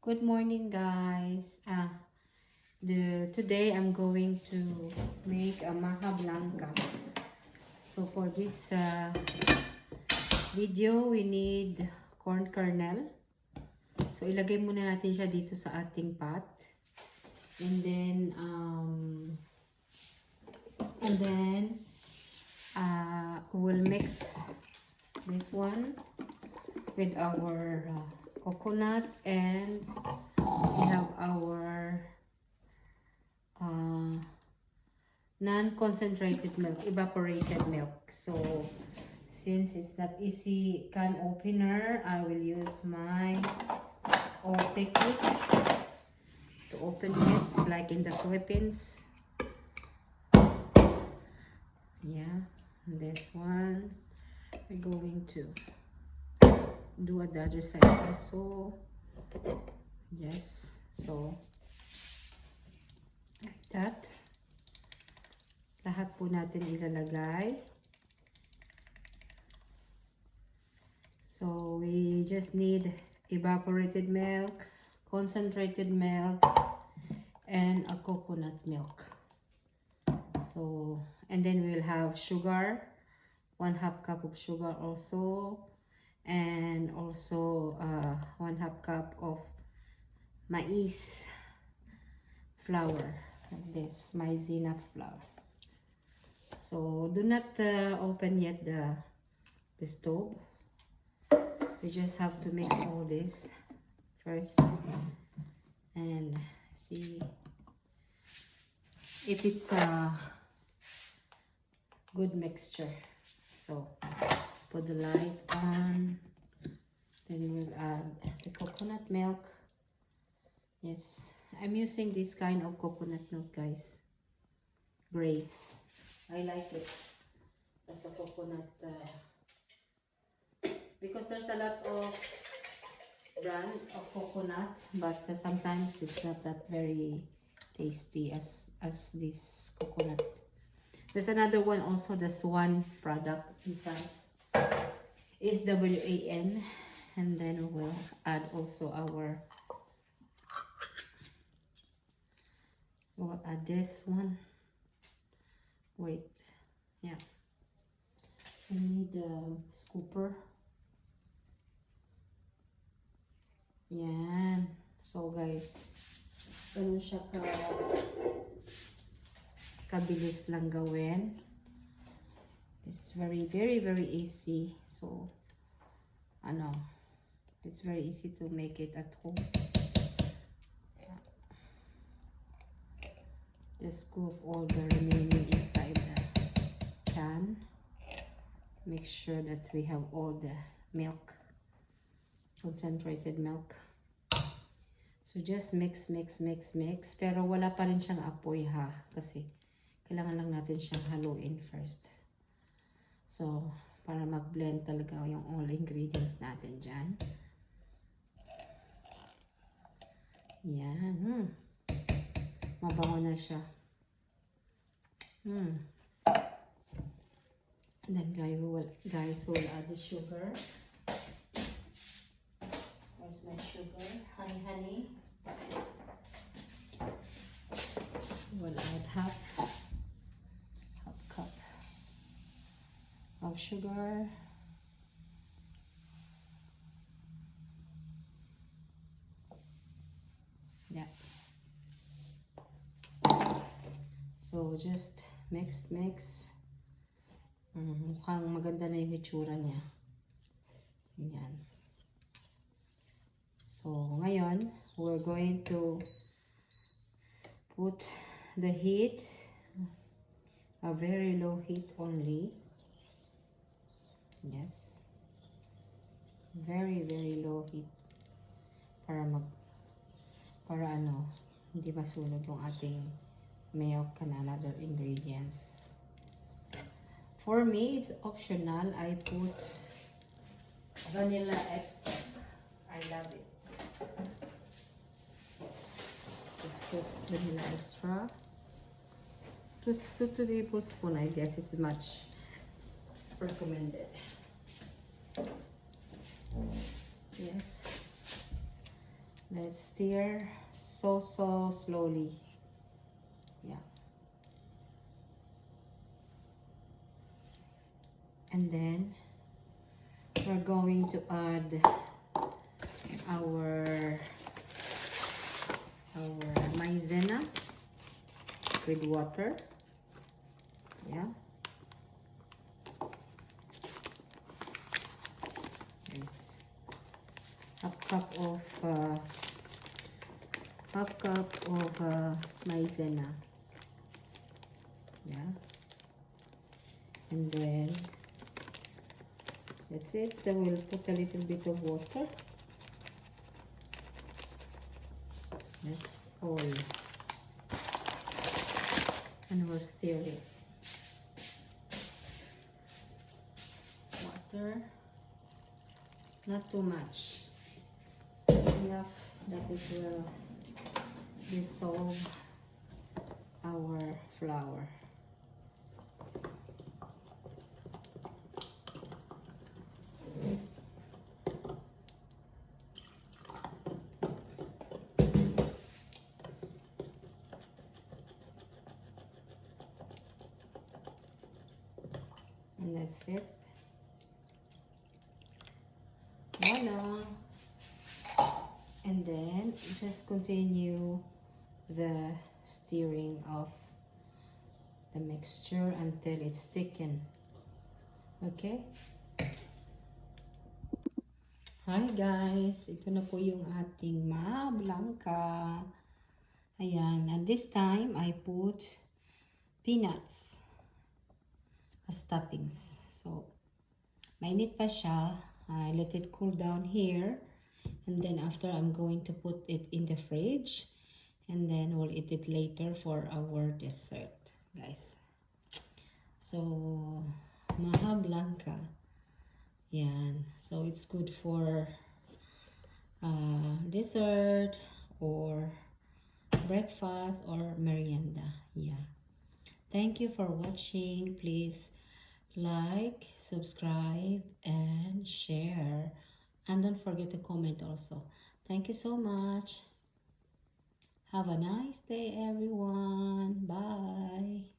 Good morning, guys. Today I'm going to make a maha blanca. So for this video, we need corn kernel. So ilagay muna natin siya dito sa ating pot, and then we'll mix this one with our coconut, and we have our non-concentrated milk, evaporated milk. So since it's not easy can opener, I will use my technique to open it like in the Philippines. Yeah, this one we're going to do at the other side also. Yes, so like that. Lahat po natin ilalagay. So we just need evaporated milk, concentrated milk, and a coconut milk. So, and then we'll have sugar, 1/2 cup of sugar also, and also 1/2 cup of maize flour, like this, maizena flour. So do not open yet the stove. We just have to mix all this first and see if it's a good mixture. So put the light on, then we'll add the coconut milk. Yes, I'm using this kind of coconut milk, guys. Grace, I like it as a coconut because there's a lot of brand of coconut, but sometimes it's not that very tasty as this coconut. There's another one also, the Swan product in France. It's WAN, and then we'll add also we'll add this one. Wait, yeah, we need a scooper. Yan. So guys, ganun siya kabilis lang gawin. It's very easy. So it's very easy to make it at home. Just scoop all the remaining inside the can. Make sure that we have all the milk, concentrated milk. So just mix. Pero wala pa rin siyang apoy ha, kasi kailangan lang natin siyang haluin first. So para mag-blend talaga yung all ingredients natin dyan. Yan. Mabango na siya. And then guys, we'll add the sugar. Where's my sugar? Honey. We'll add half cup of sugar. Yeah. So just mix. Mukhang maganda na yung itsura niya. Yan. So ngayon, we're going to put the heat, a very low heat only. Yes, very low heat para hindi masunog yung ating milk and other ingredients. For me, it's optional. I put vanilla extract. I love it. Just put vanilla extra. Just 2 tablespoons, I guess, is much recommended. Yes. Let's stir so slowly. Yeah. And then we're going to add our maizena with water. Yeah. Yes. Half cup of maizena. Yeah. And then that's it. Then we'll put a little bit of water. That's all. And we'll stir it. Water. Not too much. Enough that it will dissolve our flour. And that's it. Voila. And then just continue the stirring of the mixture until it's thickened. Okay? Hi guys, ito na po yung ating ma-blanca. Ayan, and this time I put peanuts as toppings. So, mainit pa siya. I let it cool down here. And then after, I'm going to put it in the fridge. And then we'll eat it later for our dessert, guys. So, maha blanca. Yan. So, it's good for dessert or breakfast or merienda. Yeah. Thank you for watching. Please like, subscribe, and share. And don't forget to comment also. Thank you so much. Have a nice day, everyone. Bye.